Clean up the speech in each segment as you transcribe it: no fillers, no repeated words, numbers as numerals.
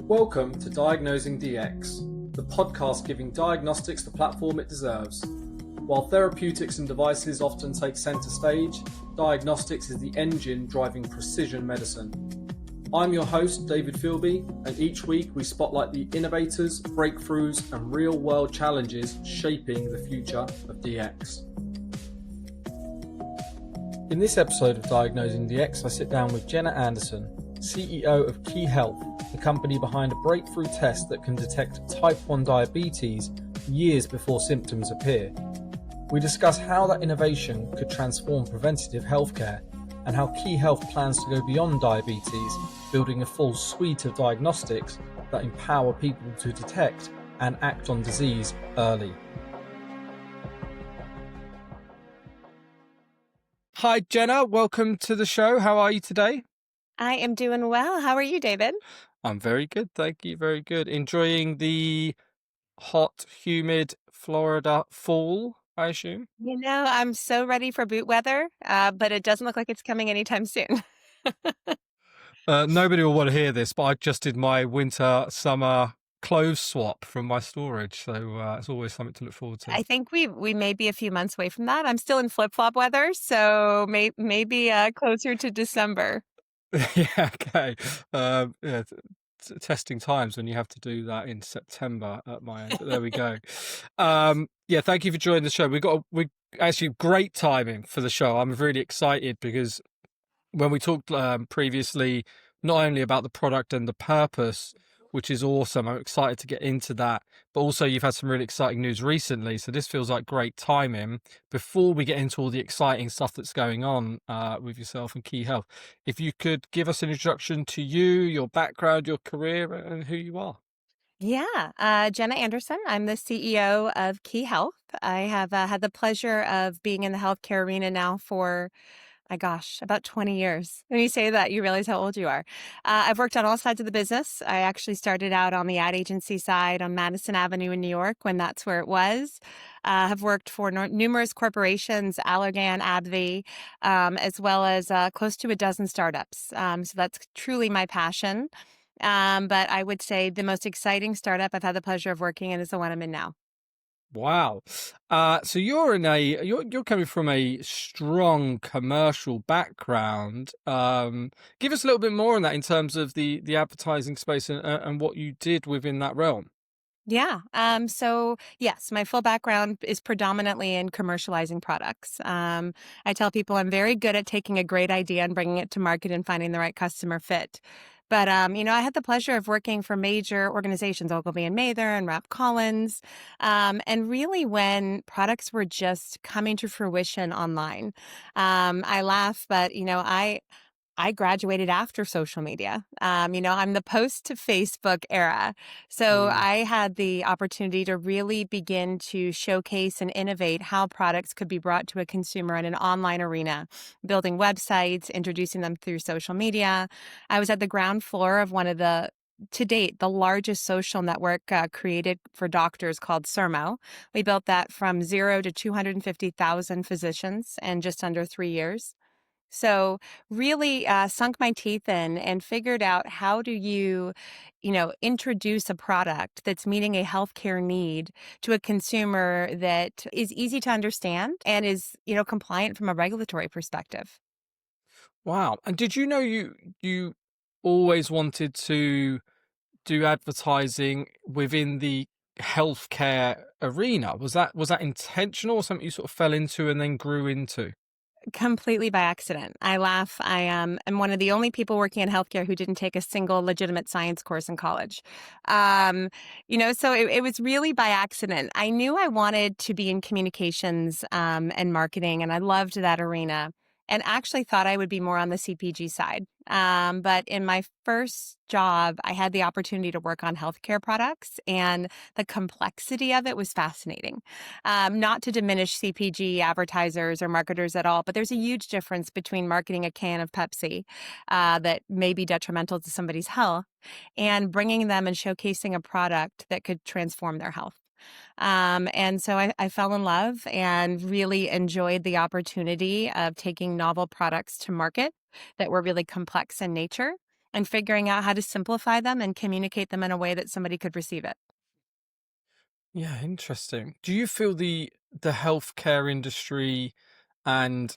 Welcome to Diagnosing Dx, the podcast giving diagnostics the platform it deserves. While therapeutics and devices often take centre stage, diagnostics is the engine driving precision medicine. I'm your host, David Philby, and each week we spotlight the innovators, breakthroughs, and real-world challenges shaping the future of DX. In this episode of Diagnosing DX, I sit down with Jenna Anderson, CEO of KiHealth, the company behind a breakthrough test that can detect type 1 diabetes years before symptoms appear. We discuss how that innovation could transform preventative healthcare and how KiHealth plans to go beyond diabetes, building a full suite of diagnostics that empower people to detect and act on disease early. Hi, Jenna. Welcome to the show. How are you today? I am doing well. How are you, David? I'm very good. Thank you. Very good. Enjoying the hot, humid Florida fall, I assume. I'm so ready for boot weather, but it doesn't look like it's coming anytime soon. Nobody will want to hear this, but I just did my winter-summer clothes swap from my storage, so it's always something to look forward to. I think we may be a few months away from that. I'm still in flip-flop weather, so maybe closer to December. Yeah, okay. Testing times when you have to do that in September at my end, but there we go. Yeah, thank you for joining the show. We actually great timing for the show. I'm really excited because when we talked previously, not only about the product and the purpose, which is awesome, I'm excited to get into that, but also you've had some really exciting news recently, so this feels like great timing. Before we get into all the exciting stuff that's going on with yourself and KiHealth, if you could give us an introduction to you, your background, your career, and who you are. Yeah, Jenna Anderson. I'm the CEO of KiHealth. I have had the pleasure of being in the healthcare arena now for my gosh, about 20 years. When you say that, you realize how old you are. I've worked on all sides of the business. I actually started out on the ad agency side on Madison Avenue in New York when that's where it was. Have worked for numerous corporations, Allergan, AbbVie, as well as close to a dozen startups. So that's truly my passion. But I would say the most exciting startup I've had the pleasure of working in is the one I'm in now. Wow. So you're coming from a strong commercial background. Give us a little bit more on that in terms of the advertising space and what you did within that realm. Yeah. So yes, my full background is predominantly in commercializing products. I tell people I'm very good at taking a great idea and bringing it to market and finding the right customer fit. But, I had the pleasure of working for major organizations, Ogilvy and Mather and Rapp Collins. And really when products were just coming to fruition online, I laugh, but, I graduated after social media. I'm the post to Facebook era. So I had the opportunity to really begin to showcase and innovate how products could be brought to a consumer in an online arena, building websites, introducing them through social media. I was at the ground floor of one of to date, the largest social network created for doctors called Sermo. We built that from 0 to 250,000 physicians in just under 3 years. So really sunk my teeth in and figured out how do introduce a product that's meeting a healthcare need to a consumer that is easy to understand and is, compliant from a regulatory perspective. Wow. And did you know you always wanted to do advertising within the healthcare arena? Was that intentional or something you sort of fell into and then grew into? Completely by accident. I laugh. I am one of the only people working in healthcare who didn't take a single legitimate science course in college. So it was really by accident. I knew I wanted to be in communications and marketing, and I loved that arena. And actually thought I would be more on the CPG side. But in my first job, I had the opportunity to work on healthcare products, and the complexity of it was fascinating. Not to diminish CPG advertisers or marketers at all, but there's a huge difference between marketing a can of Pepsi that may be detrimental to somebody's health and bringing them and showcasing a product that could transform their health. And so I fell in love and really enjoyed the opportunity of taking novel products to market that were really complex in nature and figuring out how to simplify them and communicate them in a way that somebody could receive it. Yeah, interesting. Do you feel the healthcare industry and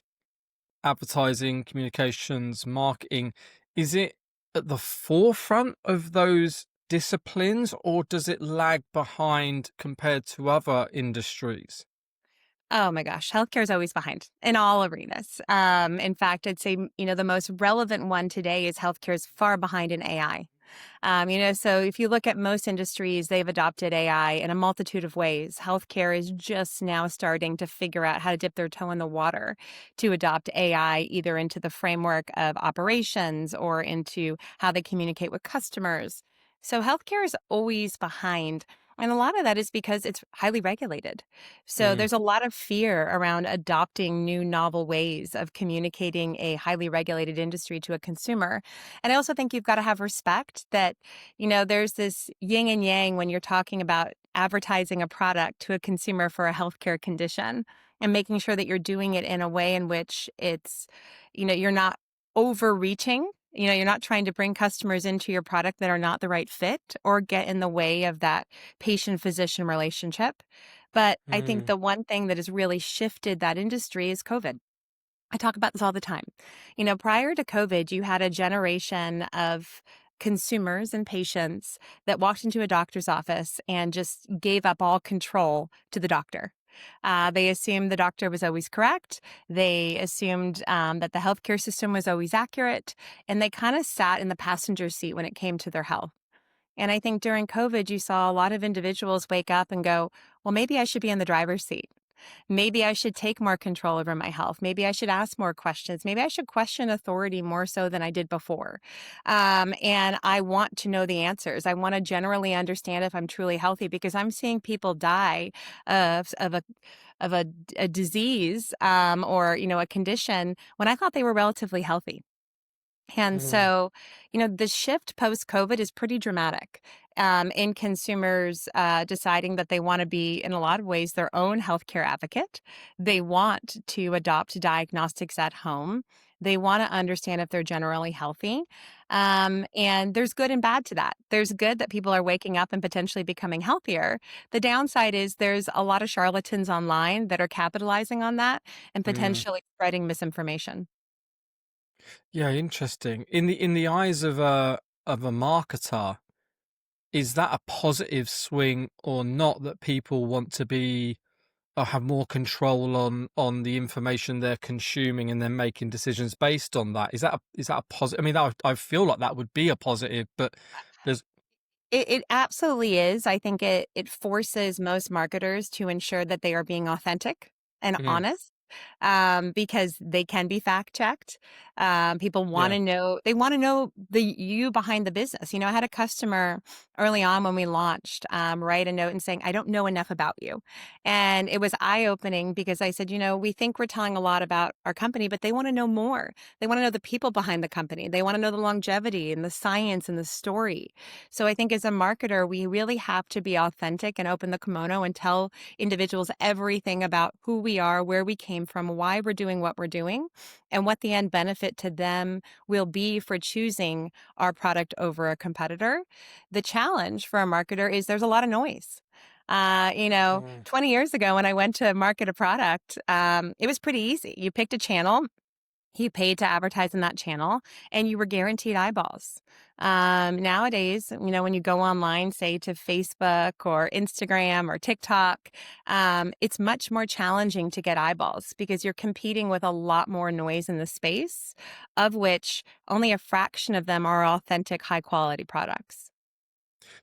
advertising, communications, marketing, is it at the forefront of those disciplines, or does it lag behind compared to other industries? Oh my gosh, healthcare is always behind in all arenas. In fact, I'd say, the most relevant one today is healthcare is far behind in AI. So if you look at most industries, they've adopted AI in a multitude of ways. Healthcare is just now starting to figure out how to dip their toe in the water to adopt AI either into the framework of operations or into how they communicate with customers. So healthcare is always behind. And a lot of that is because it's highly regulated. So Mm, there's a lot of fear around adopting new novel ways of communicating a highly regulated industry to a consumer. And I also think you've got to have respect that, there's this yin and yang when you're talking about advertising a product to a consumer for a healthcare condition and making sure that you're doing it in a way in which you're not overreaching. You're not trying to bring customers into your product that are not the right fit or get in the way of that patient physician relationship. But I think mm, the one thing that has really shifted that industry is COVID. I talk about this all the time. Prior to COVID, you had a generation of consumers and patients that walked into a doctor's office and just gave up all control to the doctor. They assumed the doctor was always correct. They assumed that the healthcare system was always accurate. And they kind of sat in the passenger seat when it came to their health. And I think during COVID, you saw a lot of individuals wake up and go, well, maybe I should be in the driver's seat. Maybe I should take more control over my health. Maybe I should ask more questions. Maybe I should question authority more so than I did before. And I want to know the answers. I want to generally understand if I'm truly healthy because I'm seeing people die of a disease or a condition when I thought they were relatively healthy. And mm, so, the shift post COVID is pretty dramatic in consumers deciding that they want to be, in a lot of ways, their own healthcare advocate. They want to adopt diagnostics at home. They want to understand if they're generally healthy. And there's good and bad to that. There's good that people are waking up and potentially becoming healthier. The downside is there's a lot of charlatans online that are capitalizing on that and mm. potentially spreading misinformation. Yeah, interesting. In the eyes of a marketer, is that a positive swing or not, that people want to be or have more control on the information they're consuming and then making decisions based on that? Is that a positive? I mean, I feel like that would be a positive, but there's It absolutely is. I think it forces most marketers to ensure that they are being authentic and Mhm, honest, because they can be fact checked. People want yeah. to know. They want to know the you behind the business. I had a customer early on when we launched write a note and saying, "I don't know enough about you," and it was eye opening because I said, we think we're telling a lot about our company, but they want to know more. They want to know the people behind the company. They want to know the longevity and the science and the story. So I think as a marketer, we really have to be authentic and open the kimono and tell individuals everything about who we are, where we came from, why we're doing what we're doing, and what the end benefit to them will be for choosing our product over a competitor. The challenge for a marketer is there's a lot of noise. Mm. 20 years ago when I went to market a product, it was pretty easy. You picked a channel, you paid to advertise in that channel and you were guaranteed eyeballs. Nowadays, when you go online, say to Facebook or Instagram or TikTok, it's much more challenging to get eyeballs because you're competing with a lot more noise in the space, of which only a fraction of them are authentic, high quality products.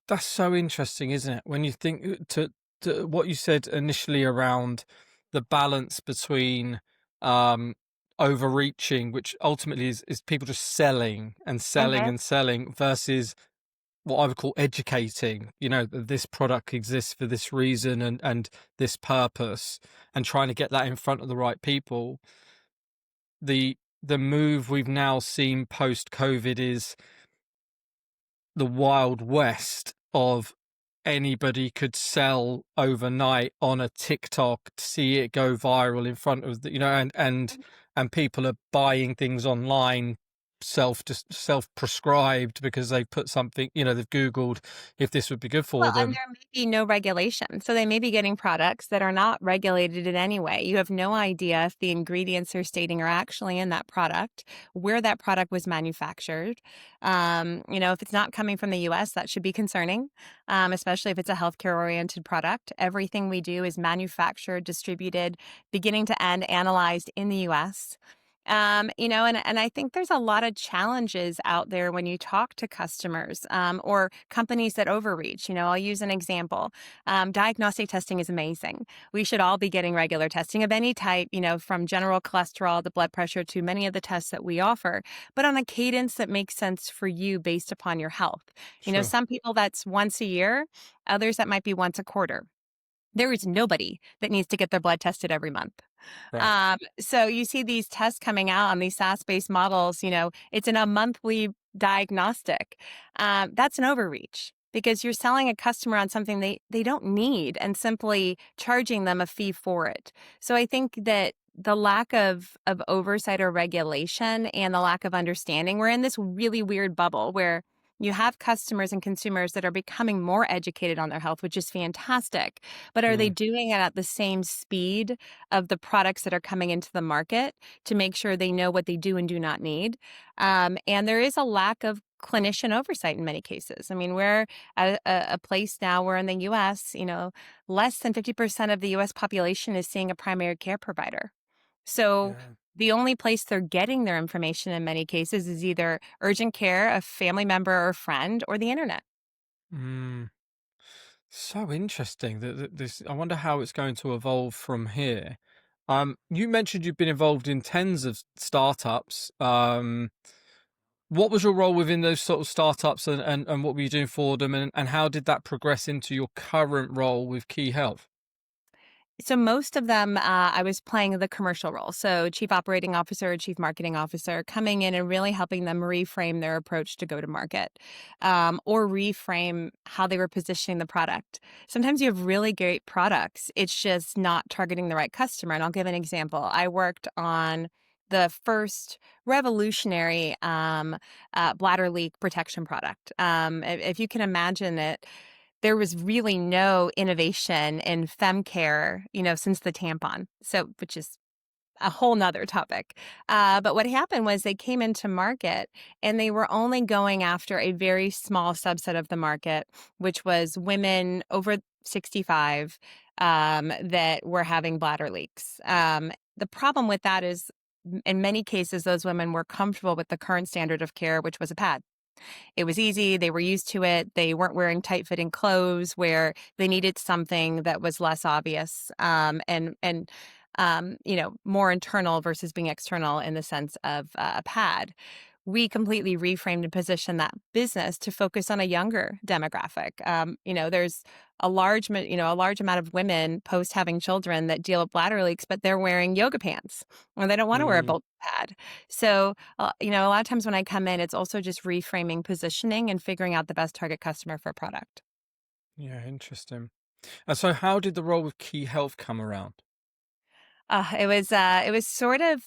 That's so interesting, isn't it? When you think to what you said initially around the balance between um overreaching, which ultimately is people just selling and selling Uh-huh. and selling, versus what I would call educating, that this product exists for this reason and this purpose, and trying to get that in front of the right people. The move we've now seen post COVID is the wild west of anybody could sell overnight on a TikTok, see it go viral in front of the, and people are buying things online just self-prescribed because they put something, they've Googled if this would be good Well, for and them. there may be no regulation. So they may be getting products that are not regulated in any way. You have no idea if the ingredients they're stating are actually in that product, where that product was manufactured. If it's not coming from the US, that should be concerning, especially if it's a healthcare oriented product. Everything we do is manufactured, distributed, beginning to end, analyzed in the US. And I think there's a lot of challenges out there when you talk to customers or companies that overreach. I'll use an example. Diagnostic testing is amazing. We should all be getting regular testing of any type, from general cholesterol to blood pressure to many of the tests that we offer, but on a cadence that makes sense for you based upon your health. Sure. Some people that's once a year, others that might be once a quarter. There is nobody that needs to get their blood tested every month. Right. So you see these tests coming out on these SaaS-based models, it's in a monthly diagnostic. That's an overreach because you're selling a customer on something they don't need and simply charging them a fee for it. So I think that the lack of oversight or regulation and the lack of understanding, we're in this really weird bubble where you have customers and consumers that are becoming more educated on their health, which is fantastic. But are they Mm, doing it at the same speed of the products that are coming into the market to make sure they know what they do and do not need? And there is a lack of clinician oversight in many cases. I mean, we're at a place now where in the US, less than 50% of the US population is seeing a primary care provider. So yeah. the only place they're getting their information in many cases is either urgent care, a family member or friend, or the internet. Mm. So interesting that this. I wonder how it's going to evolve from here. You mentioned you've been involved in tens of startups. What was your role within those sort of startups, and what were you doing for them, and how did that progress into your current role with KiHealth? So most of them, I was playing the commercial role. So chief operating officer, chief marketing officer, coming in and really helping them reframe their approach to go to market, or reframe how they were positioning the product. Sometimes you have really great products. It's just not targeting the right customer. And I'll give an example. I worked on the first revolutionary bladder leak protection product. If you can imagine it, there was really no innovation in fem care, since the tampon. So, which is a whole nother topic. But what happened was they came into market and they were only going after a very small subset of the market, which was women over 65 that were having bladder leaks. The problem with that is, in many cases, those women were comfortable with the current standard of care, which was a pad. It was easy. They were used to it. They weren't wearing tight fitting clothes where they needed something that was less obvious and more internal versus being external in the sense of a pad. We completely reframed and positioned that business to focus on a younger demographic. There's a large amount of women post having children that deal with bladder leaks, but they're wearing yoga pants or they don't want to wear a Mm, bulk pad. So, a lot of times when I come in, it's also just reframing positioning and figuring out the best target customer for a product. yeah, interesting. And so, how did the role with KiHealth come around? It was sort of,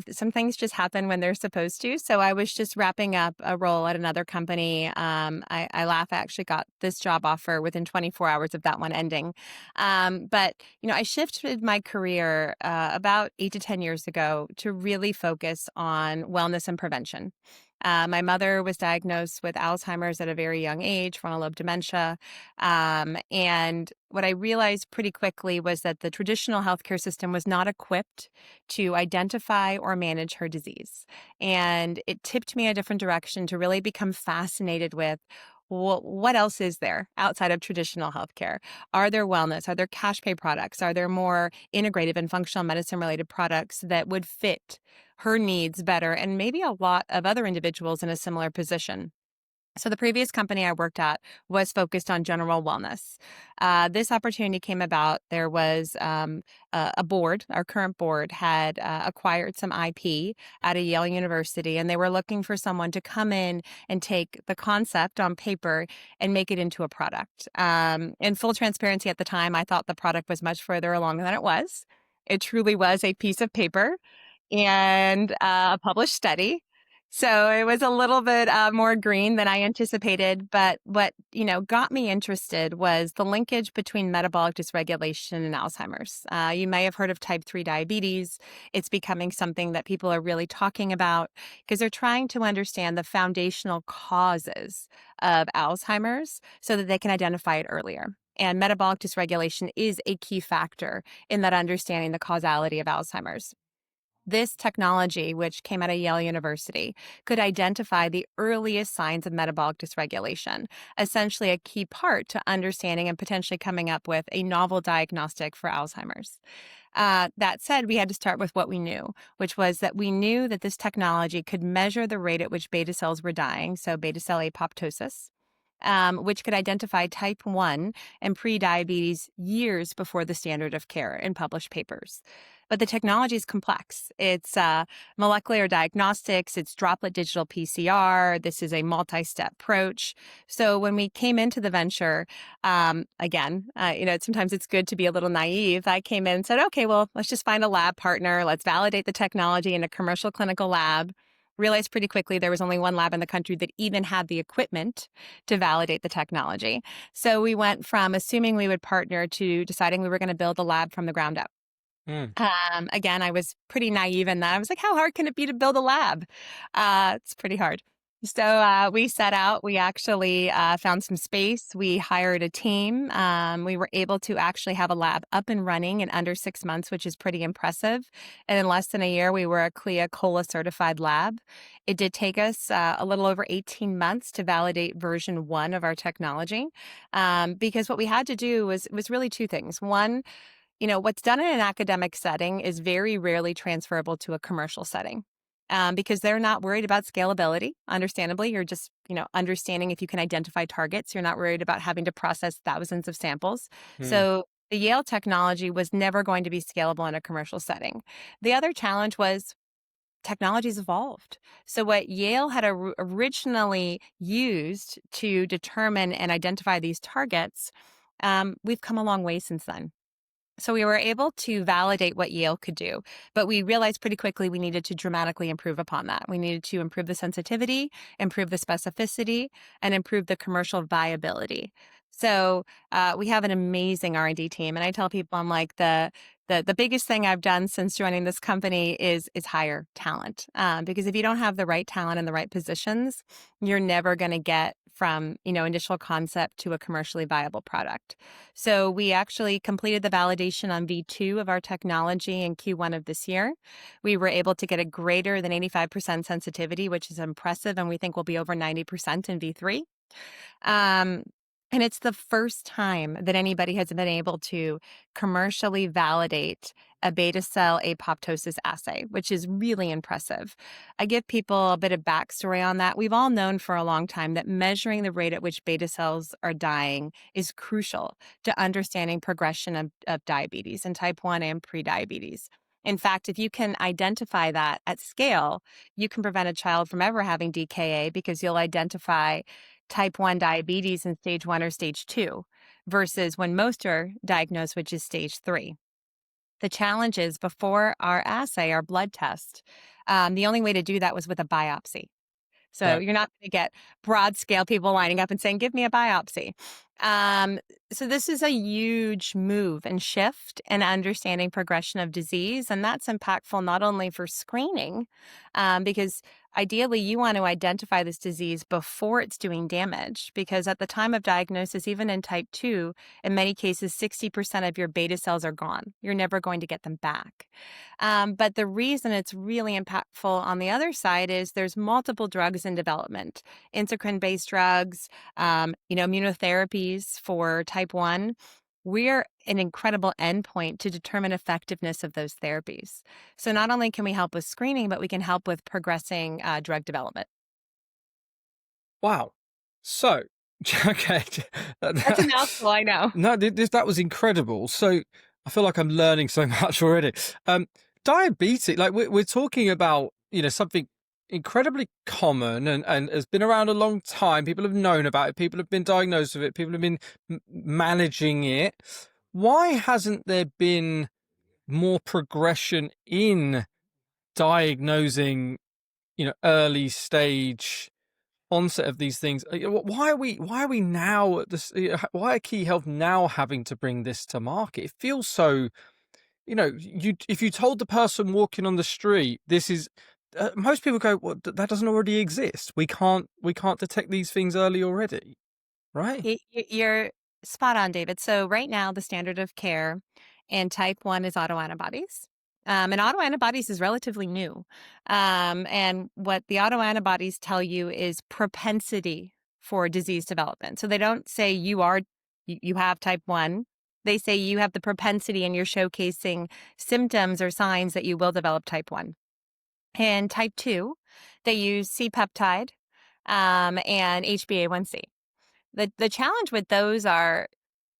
some things just happen when they're supposed to. So I was just wrapping up a role at another company. I laugh. I actually got this job offer within 24 hours of that one ending. But I shifted my career about 8 to 10 years ago to really focus on wellness and prevention. My mother was diagnosed with Alzheimer's at a very young age, frontal lobe dementia. And what I realized pretty quickly was that the traditional healthcare system was not equipped to identify or manage her disease. And it tipped me in a different direction to really become fascinated with, well, what else is there outside of traditional healthcare? Are there wellness? Are there cash pay products? Are there more integrative and functional medicine related products that would fit her needs better and maybe a lot of other individuals in a similar position? So the previous company I worked at was focused on general wellness. This opportunity came about. There was a board. Our current board had acquired some IP at a Yale University, and they were looking for someone to come in and take the concept on paper and make it into a product. In full transparency, at the time, I thought the product was much further along than it was. It truly was a piece of paper and a published study. So it was a little bit more green than I anticipated. But what, got me interested was the linkage between metabolic dysregulation and Alzheimer's. You may have heard of type 3 diabetes. It's becoming something that people are really talking about because they're trying to understand the foundational causes of Alzheimer's so that they can identify it earlier. And metabolic dysregulation is a key factor in that understanding the causality of Alzheimer's. This technology, which came out of Yale University, could identify the earliest signs of metabolic dysregulation, essentially a key part to understanding and potentially coming up with a novel diagnostic for Alzheimer's. That said, we had to start with what we knew, which was that we knew that this technology could measure the rate at which beta cells were dying, so beta cell apoptosis, which could identify type 1 and prediabetes years before the standard of care in published papers. But the technology is complex. It's molecular diagnostics, it's droplet digital PCR. This is a multi-step approach. So when we came into the venture, again, sometimes it's good to be a little naive. I came in and said, okay, well, let's just find a lab partner. Let's validate the technology in a commercial clinical lab. Realized pretty quickly there was only one lab in the country that even had the equipment to validate the technology. So we went from assuming we would partner to deciding we were going to build a lab from the ground up. Mm. Again, I was pretty naive in that. I was like, how hard can it be to build a lab? It's pretty hard. So we set out, we actually found some space. We hired a team. We were able to actually have a lab up and running in under 6 months, which is pretty impressive. And in less than a year, we were a CLIA COLA certified lab. It did take us a little over 18 months to validate version 1 of our technology, because what we had to do was really two things. One, what's done in an academic setting is very rarely transferable to a commercial setting, because they're not worried about scalability. Understandably, you're just, understanding if you can identify targets. You're not worried about having to process thousands of samples. Mm. So the Yale technology was never going to be scalable in a commercial setting. The other challenge was technology's evolved. So what Yale had originally used to determine and identify these targets, we've come a long way since then. So we were able to validate what Yale could do, but we realized pretty quickly we needed to dramatically improve upon that. We needed to improve the sensitivity, improve the specificity, and improve the commercial viability. So we have an amazing R&D team, and I tell people I'm like the biggest thing I've done since joining this company is hire talent, because if you don't have the right talent in the right positions, you're never going to get from initial concept to a commercially viable product. So we actually completed the validation on V2 of our technology in Q1 of this year. We were able to get a greater than 85% sensitivity, which is impressive, and we think will be over 90% in V3. And it's the first time that anybody has been able to commercially validate a beta cell apoptosis assay, which is really impressive. I give people a bit of backstory on that. We've all known for a long time that measuring the rate at which beta cells are dying is crucial to understanding progression of diabetes and type 1 and prediabetes. In fact, if you can identify that at scale, you can prevent a child from ever having DKA because you'll identify type 1 diabetes in stage 1 or stage 2 versus when most are diagnosed, which is stage 3. The challenge is before our assay, our blood test, the only way to do that was with a biopsy. So Right. you're not going to get broad scale people lining up and saying, give me a biopsy. Um, so this is a huge move and shift in understanding progression of disease. And that's impactful not only for screening, because ideally you want to identify this disease before it's doing damage, because at the time of diagnosis, even in type 2, in many cases, 60% of your beta cells are gone. You're never going to get them back. But the reason it's really impactful on the other side is there's multiple drugs in development, endocrine-based drugs, immunotherapies for type 1. We're an incredible endpoint to determine effectiveness of those therapies. So not only can we help with screening, but we can help with progressing drug development. Wow. So, okay. That's a mouthful, I know. No, that was incredible. So I feel like I'm learning so much already. Diabetes, like we're talking about, something incredibly common and has been around a long time. People have known about it. People have been diagnosed with it. People have been managing it. Why hasn't there been more progression in diagnosing early stage onset of these things. Why are we now at this? Why are KiHealth now having to bring this to market? It feels so. If you told the person walking on the street, this is. Most people go, well, that doesn't already exist. We can't detect these things early already, right? You're spot on, David. So right now, the standard of care in type 1 is autoantibodies. And autoantibodies is relatively new. And what the autoantibodies tell you is propensity for disease development. So they don't say you have type 1. They say you have the propensity and you're showcasing symptoms or signs that you will develop type 1. And type 2, they use C-peptide and HbA1c. The challenge with those are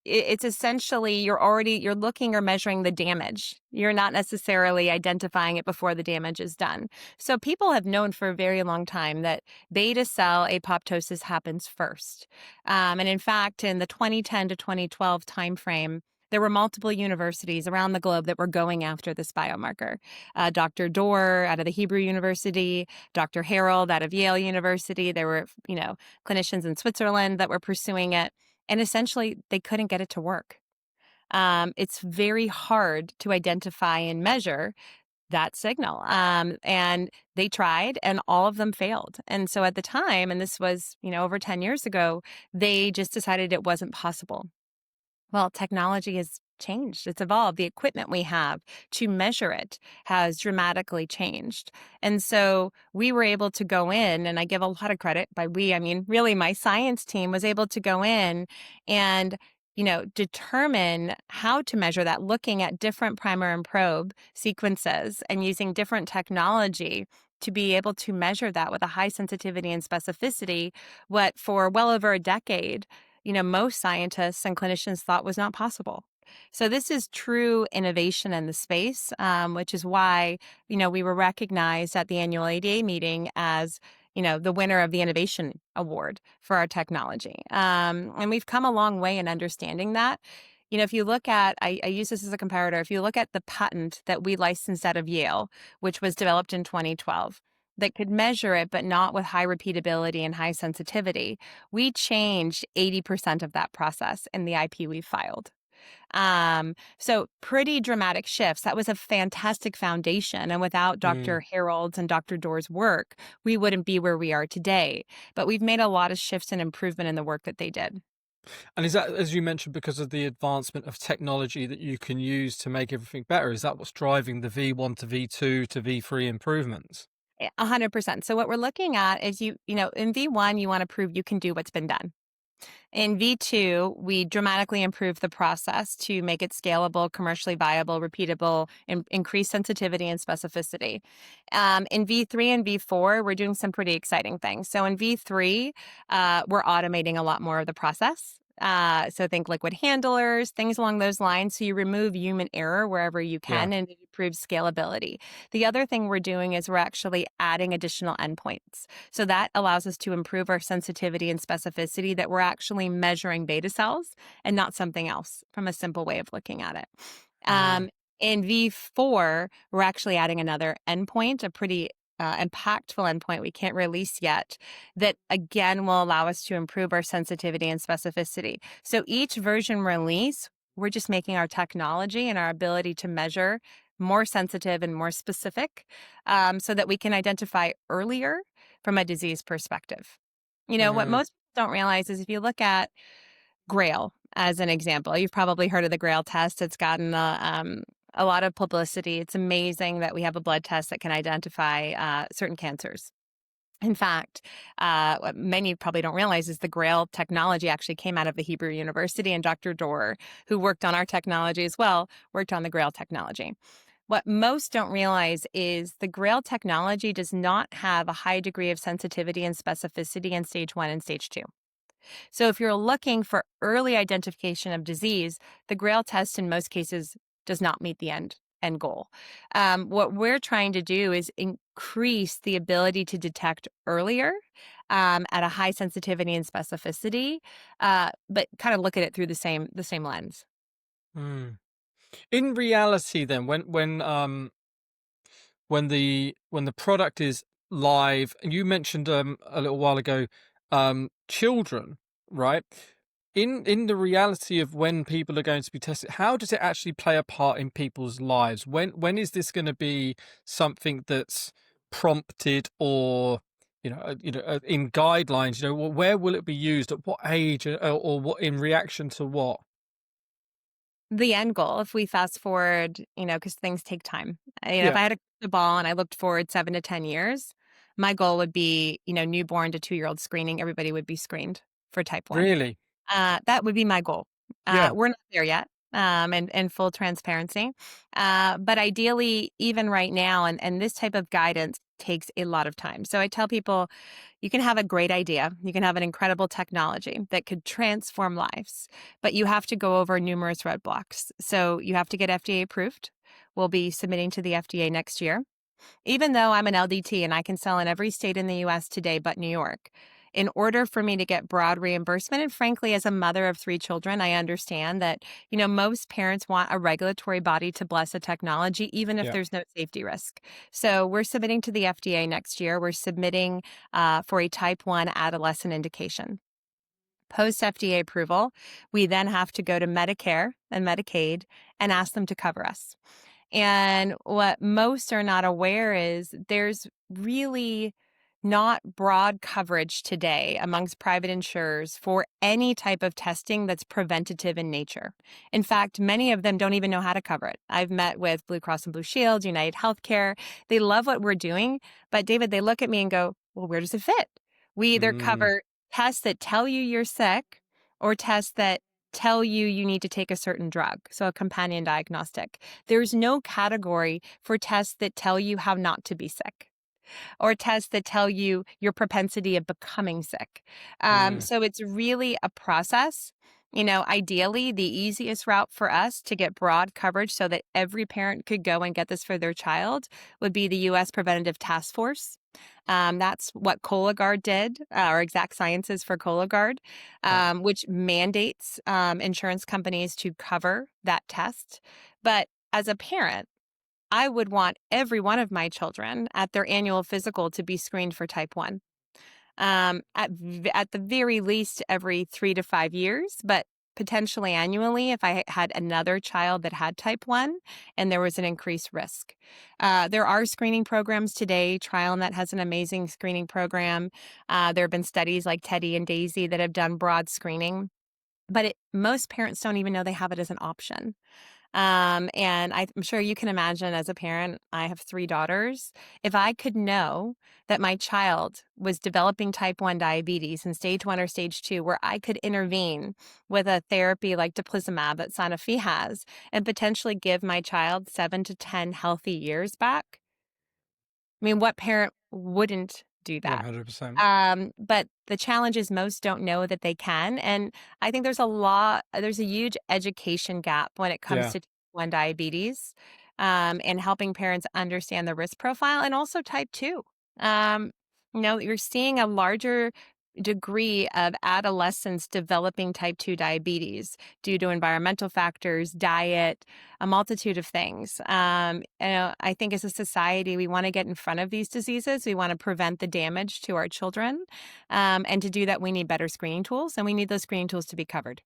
it's essentially you're looking or measuring the damage. You're not necessarily identifying it before the damage is done. So people have known for a very long time that beta cell apoptosis happens first. And in fact, in the 2010 to 2012 timeframe, there were multiple universities around the globe that were going after this biomarker. Dr. Dorr out of the Hebrew University, Dr. Harold out of Yale University. There were, clinicians in Switzerland that were pursuing it. And essentially, they couldn't get it to work. It's very hard to identify and measure that signal. And they tried, and all of them failed. And so at the time, and this was, over 10 years ago, they just decided it wasn't possible. Well, technology has changed. It's evolved. The equipment we have to measure it has dramatically changed. And so we were able to go in, and I give a lot of credit by we, I mean, really my science team was able to go in and determine how to measure that, looking at different primer and probe sequences and using different technology to be able to measure that with a high sensitivity and specificity, what for well over a decade most scientists and clinicians thought was not possible. So this is true innovation in the space, which is why, we were recognized at the annual ADA meeting as, the winner of the Innovation Award for our technology. And we've come a long way in understanding that. If you look at, I use this as a comparator, if you look at the patent that we licensed out of Yale, which was developed in 2012, that could measure it, but not with high repeatability and high sensitivity, we changed 80% of that process in the IP we filed. So pretty dramatic shifts. That was a fantastic foundation. And without Mm. Dr. Harold's and Dr. Doerr's work, we wouldn't be where we are today. But we've made a lot of shifts and improvement in the work that they did. And is that, as you mentioned, because of the advancement of technology that you can use to make everything better? Is that what's driving the V1 to V2 to V3 improvements? 100%. So what we're looking at is in V1, you want to prove you can do what's been done. In V2, we dramatically improved the process to make it scalable, commercially viable, repeatable, and increase sensitivity and specificity. In V3 and V4, we're doing some pretty exciting things. So in V3, we're automating a lot more of the process. So think liquid handlers, things along those lines. So you remove human error wherever you Yeah. can, and it improves scalability. The other thing we're doing is we're actually adding additional endpoints. So that allows us to improve our sensitivity and specificity, that we're actually measuring beta cells and not something else, from a simple way of looking at it. Wow. In V4, we're actually adding another endpoint, a pretty impactful endpoint we can't release yet, that again will allow us to improve our sensitivity and specificity. So each version release, we're just making our technology and our ability to measure more sensitive and more specific, so that we can identify earlier from a disease perspective. What Mm. most people don't realize is if you look at Grail as an example, you've probably heard of the Grail test. It's gotten a lot of publicity. It's amazing that we have a blood test that can identify certain cancers. In fact, what many probably don't realize is the Grail technology actually came out of the Hebrew University, and Dr. Dorr, who worked on our technology as well, worked on the Grail technology. What most don't realize is the Grail technology does not have a high degree of sensitivity and specificity in stage 1 and stage 2. So if you're looking for early identification of disease, the Grail test in most cases does not meet the end goal. What we're trying to do is increase the ability to detect earlier, at a high sensitivity and specificity, but kind of look at it through the same lens. Mm. In reality, then, when the product is live. And you mentioned a little while ago children, right? In the reality of when people are going to be tested, how does it actually play a part in people's lives? When is this going to be something that's prompted, or in guidelines? Where will it be used, at what age, or what, in reaction to what? The end goal, if we fast forward, because things take time. If Yeah, I had a crystal ball and I looked forward 7 to 10 years, my goal would be, newborn to 2-year-old screening, everybody would be screened for type 1. really. That would be my goal. Yeah, We're not there yet, and full transparency. But ideally, even right now, and this type of guidance takes a lot of time. So I tell people, you can have a great idea, you can have an incredible technology that could transform lives, but you have to go over numerous roadblocks. So you have to get FDA approved. We'll be submitting to the FDA next year. Even though I'm an LDT and I can sell in every state in the US today but New York, in order for me to get broad reimbursement, and frankly, as a mother of 3 children, I understand that, most parents want a regulatory body to bless a technology, even if yeah. there's no safety risk. So we're submitting to the FDA next year. We're submitting for a type 1 adolescent indication. Post FDA approval, we then have to go to Medicare and Medicaid and ask them to cover us. And what most are not aware is there's really not broad coverage today amongst private insurers for any type of testing that's preventative in nature. In fact, many of them don't even know how to cover it. I've met with Blue Cross and Blue Shield, United Healthcare. They love what we're doing, but David, they look at me and go, well, where does it fit? We either Mm, cover tests that tell you you're sick or tests that tell you you need to take a certain drug, so a companion diagnostic. There's no category for tests that tell you how not to be sick or tests that tell you your propensity of becoming sick. mm. So it's really a process. Ideally, the easiest route for us to get broad coverage so that every parent could go and get this for their child would be the U.S. Preventative Task Force. That's what Cologuard did, or Exact Sciences for Cologuard, Yeah. which mandates insurance companies to cover that test. But as a parent, I would want every one of my children at their annual physical to be screened for type 1. At the very least every 3 to 5 years, but potentially annually if I had another child that had type 1 and there was an increased risk. There are screening programs today. TrialNet has an amazing screening program. There have been studies like Teddy and Daisy that have done broad screening, but most parents don't even know they have it as an option. And I'm sure you can imagine, as a parent, I have 3 daughters. If I could know that my child was developing type 1 diabetes in stage 1 or stage 2, where I could intervene with a therapy like deplizumab that Sanofi has and potentially give my child 7 to 10 healthy years back, I mean, what parent wouldn't do that? 100%. But the challenge is most don't know that they can. And I think there's a huge education gap when it comes Yeah. to type 1 diabetes, and helping parents understand the risk profile and also type 2. Um, you're seeing a larger degree of adolescents developing type 2 diabetes due to environmental factors, diet, a multitude of things. I think as a society, we want to get in front of these diseases. We want to prevent the damage to our children. And to do that, we need better screening tools, and we need those screening tools to be covered.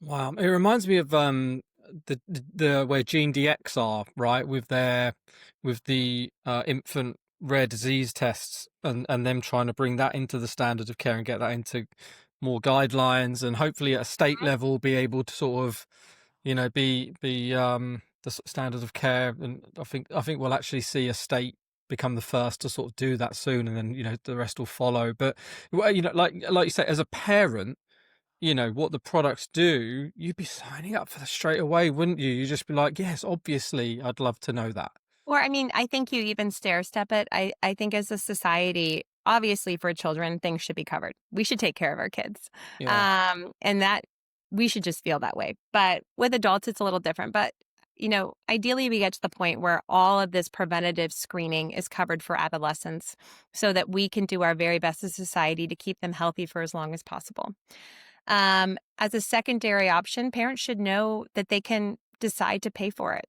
Wow. It reminds me of the where Gene DX are, right, with the infant rare disease tests, and them trying to bring that into the standard of care and get that into more guidelines, and hopefully at a state level be able to sort of, be the standard of care. And I think we'll actually see a state become the first to sort of do that soon, and then the rest will follow. But well, like you say, as a parent, what the products do, you'd be signing up for that straight away, wouldn't you? You'd just be like, yes, obviously, I'd love to know that. Or, I mean, I think you even stair step it. I think as a society, obviously for children, things should be covered. We should take care of our kids. Yeah. And that we should just feel that way. But with adults, it's a little different. But, ideally, we get to the point where all of this preventative screening is covered for adolescents so that we can do our very best as a society to keep them healthy for as long as possible. As a secondary option, parents should know that they can decide to pay for it.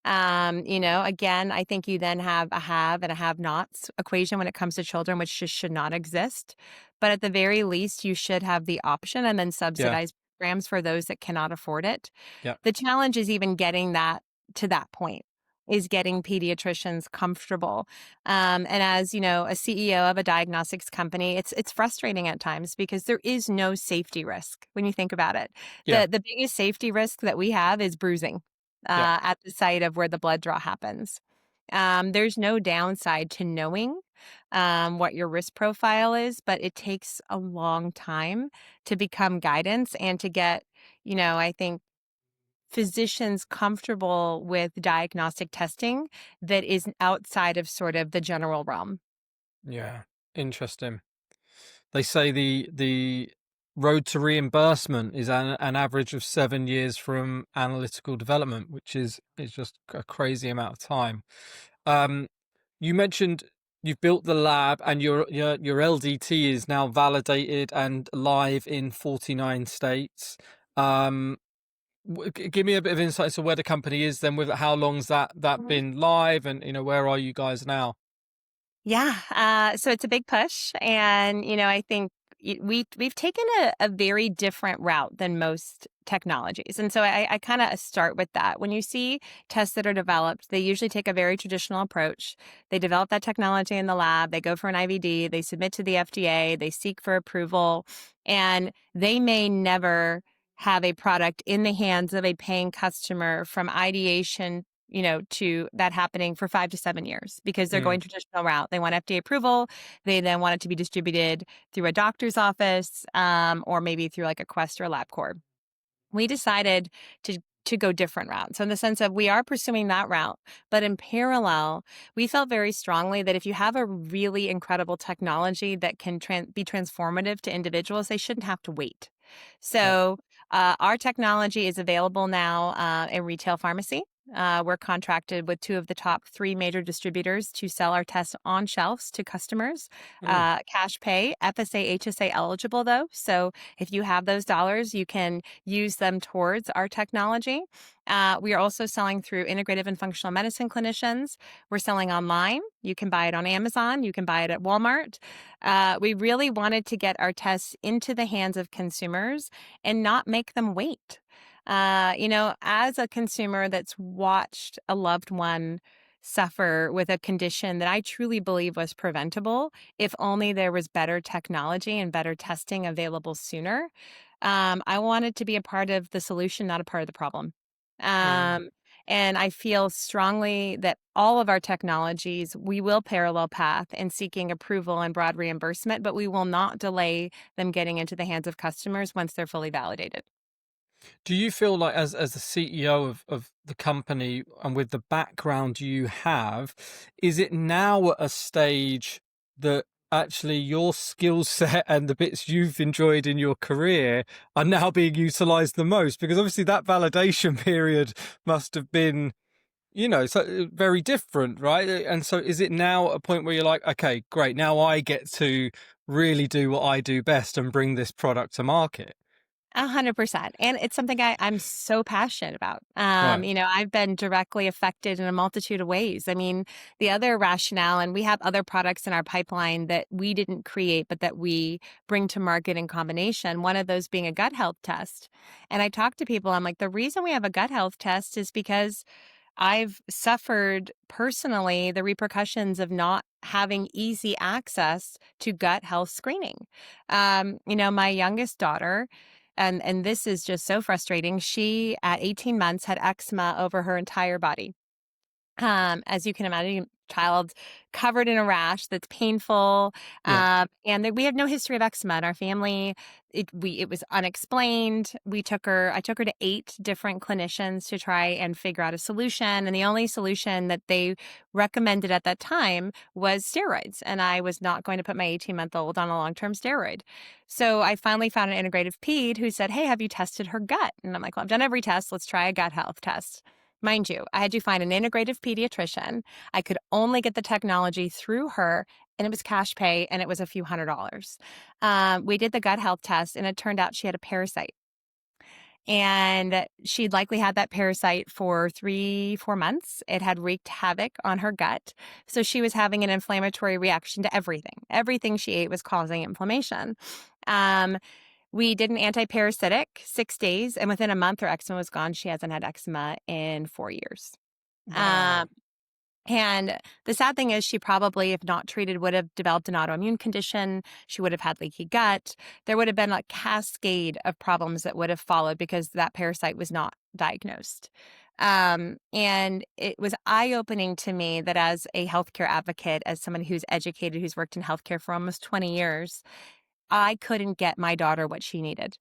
Again, I think you then have a have and a have nots equation when it comes to children, which just should not exist. But at the very least, you should have the option and then Yeah. subsidize programs for those that cannot afford it. Yeah. The challenge is even getting that to that point, is getting pediatricians comfortable. And as you know, a CEO of a diagnostics company, it's frustrating at times because there is no safety risk when you think about it. Yeah. The biggest safety risk that we have is bruising Yeah. at the site of where the blood draw happens. There's no downside to knowing what your risk profile is, but it takes a long time to become guidance and to get, I think physicians comfortable with diagnostic testing that is outside of sort of the general realm. Yeah. Interesting. They say the road to reimbursement is an average of 7 years from analytical development, which is just a crazy amount of time. Um, you mentioned you've built the lab and your LDT is now validated and live in 49 states. Um, Give me a bit of insight to where the company is then, with how long's that been live, and where are you guys now? Yeah, so it's a big push, and I think we've taken a very different route than most technologies, and so I kind of start with that. When you see tests that are developed, they usually take a very traditional approach. They develop that technology in the lab, they go for an IVD, they submit to the FDA, they seek for approval, and they may never have a product in the hands of a paying customer from ideation to that happening for 5 to 7 years because they're Mm, going traditional route. They want FDA approval. They then want it to be distributed through a doctor's office, or maybe through like a Quest or a LabCorp. We decided to go different route. So in the sense of we are pursuing that route, but in parallel, we felt very strongly that if you have a really incredible technology that can be transformative to individuals, they shouldn't have to wait. yeah. So our technology is available now in retail pharmacy. We're contracted with two of the top three major distributors to sell our tests on shelves to customers. Mm, Cash pay, FSA, HSA eligible though. So if you have those dollars, you can use them towards our technology. We are also selling through integrative and functional medicine clinicians. We're selling online. You can buy it on Amazon. You can buy it at Walmart. We really wanted to get our tests into the hands of consumers and not make them wait. As a consumer that's watched a loved one suffer with a condition that I truly believe was preventable, if only there was better technology and better testing available sooner. I wanted to be a part of the solution, not a part of the problem. mm. Um, and I feel strongly that all of our technologies, we will parallel path in seeking approval and broad reimbursement, but we will not delay them getting into the hands of customers once they're fully validated. Do you feel like, as the CEO of the company and with the background you have, is it now at a stage that actually your skill set and the bits you've enjoyed in your career are now being utilized the most? Because obviously that validation period must have been, so very different, right? And so is it now at a point where you're like, okay, great, now I get to really do what I do best and bring this product to market? 100%. And it's something I'm so passionate about. Right. I've been directly affected in a multitude of ways. I mean, the other rationale, and we have other products in our pipeline that we didn't create, but that we bring to market in combination, one of those being a gut health test. And I talk to people, I'm like, the reason we have a gut health test is because I've suffered personally the repercussions of not having easy access to gut health screening. My youngest daughter, and this is just so frustrating. She at 18 months had eczema over her entire body. As you can imagine, child covered in a rash that's painful, Yeah. and we had no history of eczema in our family. It was unexplained. I took her to 8 different clinicians to try and figure out a solution, and the only solution that they recommended at that time was steroids, and I was not going to put my 18-month-old on a long-term steroid. So I finally found an integrative ped who said, "Hey, have you tested her gut?" And I'm like, "Well, I've done every test. Let's try a gut health test." Mind you, I had to find an integrative pediatrician. I could only get the technology through her, and it was cash pay, and it was a few $100s. We did the gut health test, and it turned out she had a parasite. And she'd likely had that parasite for 3, 4 months. It had wreaked havoc on her gut. So she was having an inflammatory reaction to everything. Everything she ate was causing inflammation. Um, we did an anti-parasitic 6 days, and within a month, her eczema was gone. She hasn't had eczema in 4 years. Um, Wow. and the sad thing is, she probably, if not treated, would have developed an autoimmune condition. She would have had leaky gut. There would have been a cascade of problems that would have followed because that parasite was not diagnosed. And it was eye-opening to me that as a healthcare advocate, as someone who's educated, who's worked in healthcare for almost 20 years, I couldn't get my daughter what she needed.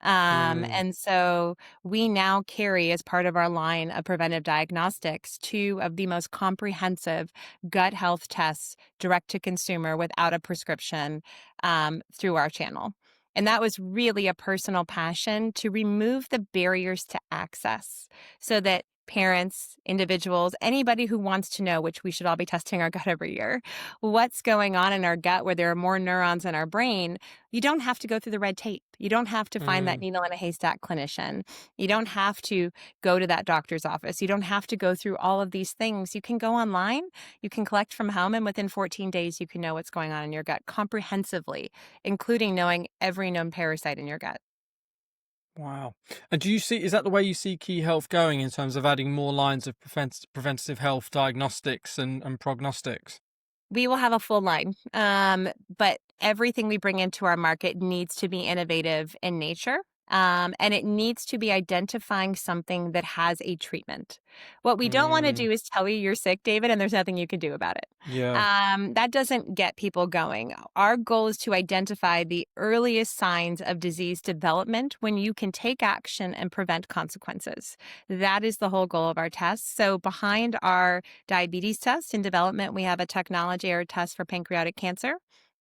Mm, And so we now carry, as part of our line of preventive diagnostics, two of the most comprehensive gut health tests direct to consumer without a prescription through our channel. And that was really a personal passion to remove the barriers to access so that parents, individuals, anybody who wants to know, which we should all be testing our gut every year, what's going on in our gut where there are more neurons in our brain. You don't have to go through the red tape. You don't have to find that mm. needle in a haystack clinician. You don't have to go to that doctor's office. You don't have to go through all of these things. You can go online, you can collect from home, and within 14 days, you can know what's going on in your gut comprehensively, including knowing every known parasite in your gut. Wow. And do you see, is that the way you see KiHealth going in terms of adding more lines of preventative health diagnostics and prognostics? We will have a full line, but everything we bring into our market needs to be innovative in nature. And it needs to be identifying something that has a treatment. What we don't want to Mm, do is tell you you're sick, David, and there's nothing you can do about it. yeah. That doesn't get people going. Our goal is to identify the earliest signs of disease development when you can take action and prevent consequences. That is the whole goal of our test. So, behind our diabetes test in development, we have a technology or a test for pancreatic cancer.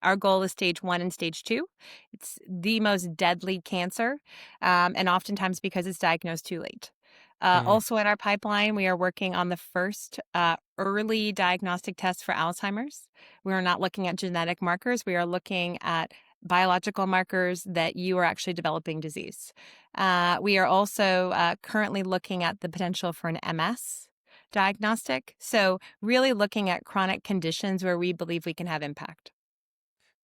Our goal is stage 1 and stage 2. It's the most deadly cancer, and oftentimes because it's diagnosed too late. Mm. Also in our pipeline, we are working on the first early diagnostic test for Alzheimer's. We are not looking at genetic markers. We are looking at biological markers that you are actually developing disease. We are also currently looking at the potential for an MS diagnostic. So, really looking at chronic conditions where we believe we can have impact.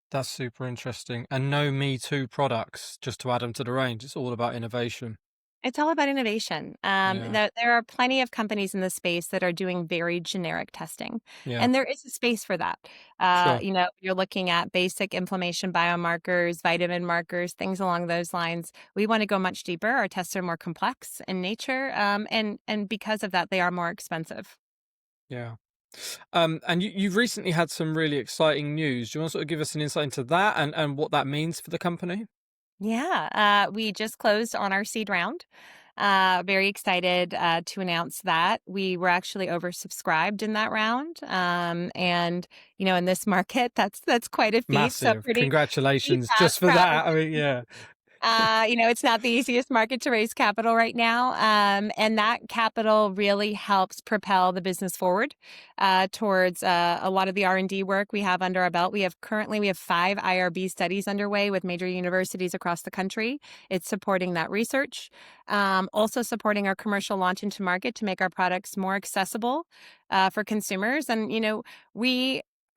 That's super interesting. And no Me Too products, just to add them to the range. It's all about innovation. It's all about innovation. Yeah. There are plenty of companies in the space that are doing very generic testing, Yeah. and there is a space for that. Sure. You're looking at basic inflammation biomarkers, vitamin markers, things along those lines. We want to go much deeper. Our tests are more complex in nature, and because of that, they are more expensive. Yeah. And you've recently had some really exciting news. Do you want to sort of give us an insight into that and what that means for the company? Yeah, we just closed on our seed round. Very excited to announce that we were actually oversubscribed in that round, and in this market, that's quite a feat. So Massive. pretty Congratulations just for proud. that. I mean, yeah. It's not the easiest market to raise capital right now. And that capital really helps propel the business forward towards a lot of the R&D work we have under our belt. We have 5 IRB studies underway with major universities across the country. It's supporting that research, also supporting our commercial launch into market to make our products more accessible for consumers. And,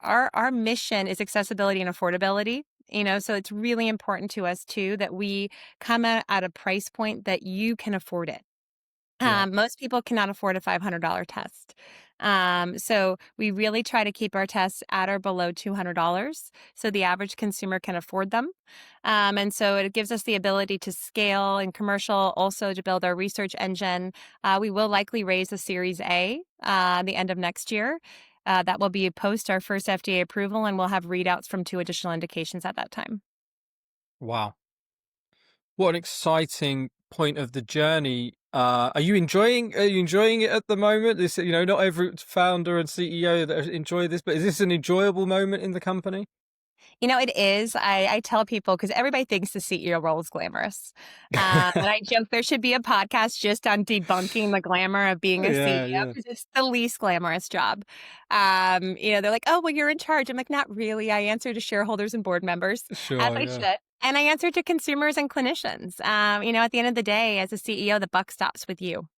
our mission is accessibility and affordability. So it's really important to us too that we come at a price point that you can afford it. Yeah. Most people cannot afford a $500 test. So we really try to keep our tests at or below $200 so the average consumer can afford them. And so it gives us the ability to scale in commercial, also to build our research engine. We will likely raise a Series A the end of next year. That will be post our first FDA approval, and we'll have readouts from 2 additional indications at that time. Wow. What an exciting point of the journey. Are you enjoying it at the moment? This, not every founder and CEO that enjoy this, but is this an enjoyable moment in the company? It is. I tell people because everybody thinks the CEO role is glamorous. And I joke there should be a podcast just on debunking the glamour of being a Yeah, CEO yeah. because it's the least glamorous job. They're like, oh, well, you're in charge. I'm like, not really. I answer to shareholders and board members as Sure, I yeah. should. And I answer to consumers and clinicians. At the end of the day, as a CEO, the buck stops with you.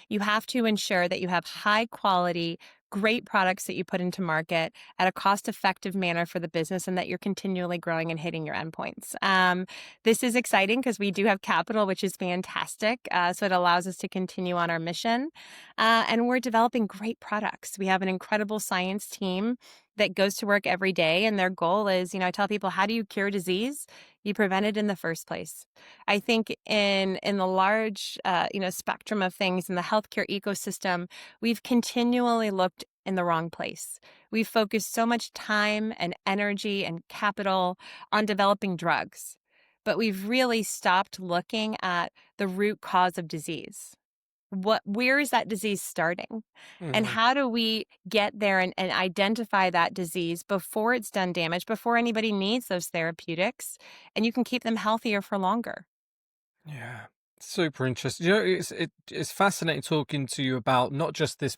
You have to ensure that you have high quality, great products that you put into market at a cost effective manner for the business and that you're continually growing and hitting your endpoints. This is exciting because we do have capital, which is fantastic. So it allows us to continue on our mission. And we're developing great products. We have an incredible science team that goes to work every day. And their goal is, I tell people, how do you cure disease? You prevent it in the first place. I think in the large spectrum of things in the healthcare ecosystem, we've continually looked in the wrong place. We've focused so much time and energy and capital on developing drugs, but we've really stopped looking at the root cause of disease. Where is that disease starting? And Mhm. how do we get there and identify that disease before it's done damage, before anybody needs those therapeutics, and you can keep them healthier for longer? Yeah, super interesting. It's fascinating talking to you about not just the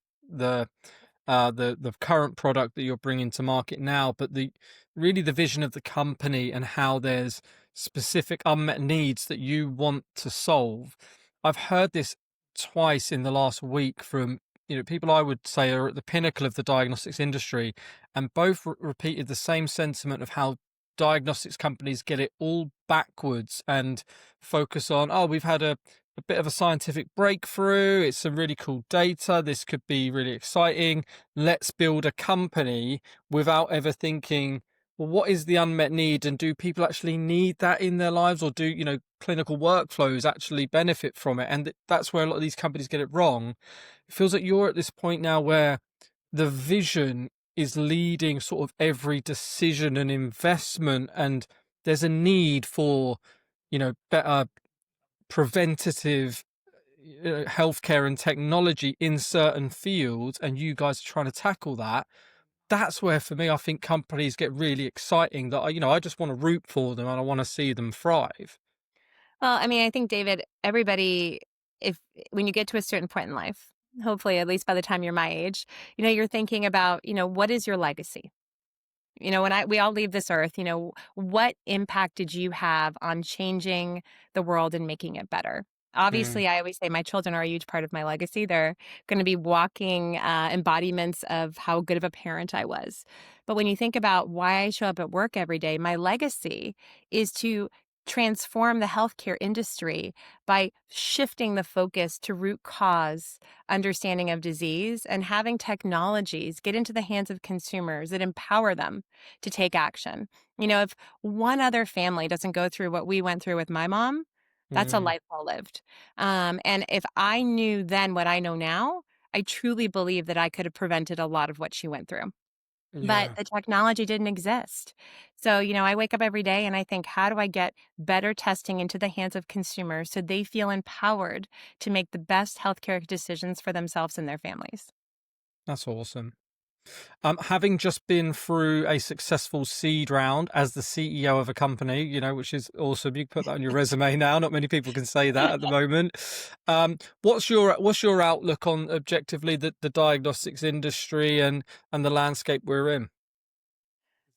the current product that you're bringing to market now, but the vision of the company and how there's specific unmet needs that you want to solve. I've heard this twice in the last week from people I would say are at the pinnacle of the diagnostics industry, and both repeated the same sentiment of how diagnostics companies get it all backwards and focus on, oh, we've had a bit of a scientific breakthrough. It's some really cool data. This could be really exciting. Let's build a company without ever thinking, well, what is the unmet need? And do people actually need that in their lives? Or do, clinical workflows actually benefit from it? And that's where a lot of these companies get it wrong. It feels like you're at this point now where the vision is leading sort of every decision and investment. And there's a need for, better preventative healthcare and technology in certain fields, and you guys are trying to tackle that. That's where, for me, I think companies get really exciting. That I just want to root for them and I want to see them thrive. Well, I mean, I think, David, everybody, if when you get to a certain point in life, hopefully, at least by the time you're my age, you're thinking about, what is your legacy? When we all leave this earth, what impact did you have on changing the world and making it better? Mm, Obviously, I always say my children are a huge part of my legacy. They're going to be walking embodiments of how good of a parent I was. But when you think about why I show up at work every day, my legacy is to transform the healthcare industry by shifting the focus to root cause understanding of disease and having technologies get into the hands of consumers that empower them to take action. If one other family doesn't go through what we went through with my mom, that's a mm, life well lived. And if I knew then what I know now, I truly believe that I could have prevented a lot of what she went through. But yeah, the technology didn't exist. So, I wake up every day and I think, how do I get better testing into the hands of consumers so they feel empowered to make the best healthcare decisions for themselves and their families? that's awesome. Having just been through a successful seed round as the CEO of a company, which is awesome. You can put that on your resume now. Not many people can say that at the moment. What's your outlook on objectively the diagnostics industry and the landscape we're in?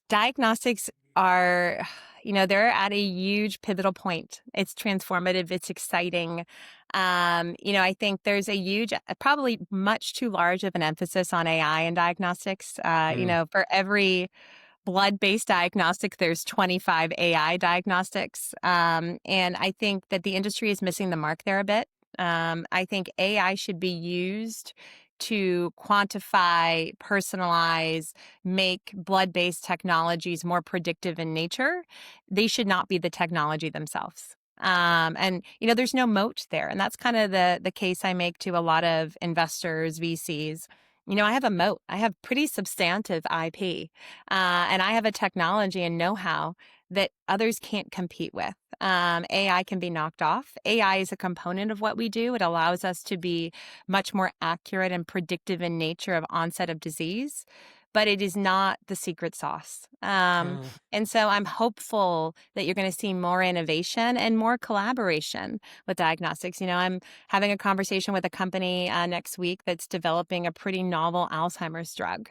Diagnostics are, they're at a huge pivotal point. It's transformative, it's exciting. I think there's a huge, probably much too large of an emphasis on AI in diagnostics. Mm, For every blood-based diagnostic, there's 25 AI diagnostics. And I think that the industry is missing the mark there a bit. I think AI should be used to quantify, personalize, make blood-based technologies more predictive in nature. They should not be the technology themselves. And there's no moat there, and that's kind of the case I make to a lot of investors, VCs. I have a moat. I have pretty substantive IP, and I have a technology and know-how that others can't compete with. AI can be knocked off. AI is a component of what we do. It allows us to be much more accurate and predictive in nature of onset of disease, but it is not the secret sauce. mm, And so I'm hopeful that you're going to see more innovation and more collaboration with diagnostics. I'm having a conversation with a company next week that's developing a pretty novel Alzheimer's drug.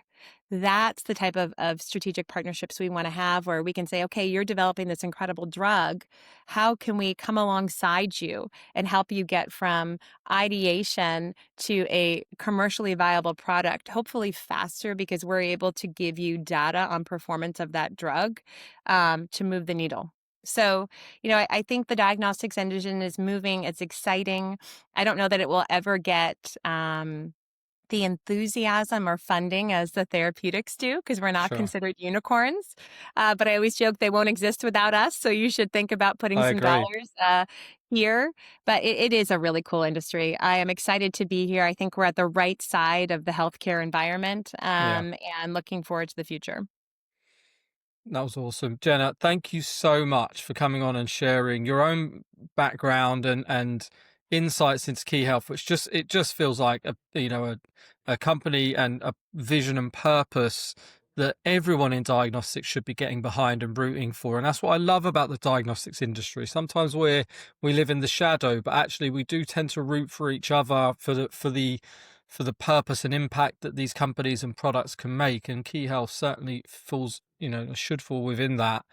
That's the type of strategic partnerships we want to have, where we can say, okay, you're developing this incredible drug. How can we come alongside you and help you get from ideation to a commercially viable product, hopefully faster, because we're able to give you data on performance of that drug to move the needle. So, I think the diagnostics engine is moving. It's exciting. I don't know that it will ever get the enthusiasm or funding as the therapeutics do, because we're not Sure. considered unicorns. But I always joke they won't exist without us. So you should think about putting I some agree. dollars here. But it is a really cool industry. I am excited to be here. I think we're at the right side of the healthcare environment, Yeah. and looking forward to the future. That was awesome. Jenna, thank you so much for coming on and sharing your own background and insights into KiHealth, which just feels like a company and a vision and purpose that everyone in diagnostics should be getting behind and rooting for. And that's what I love about the diagnostics industry. Sometimes we live in the shadow, but actually we do tend to root for each other for the purpose and impact that these companies and products can make. And KiHealth certainly falls, should fall within that.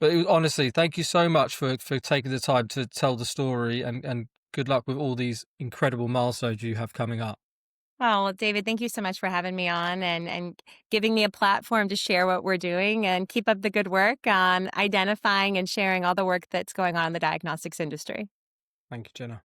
But honestly, thank you so much for taking the time to tell the story, and good luck with all these incredible milestones you have coming up. Oh, well, David, thank you so much for having me on and giving me a platform to share what we're doing, and keep up the good work on identifying and sharing all the work that's going on in the diagnostics industry. Thank you, Jenna.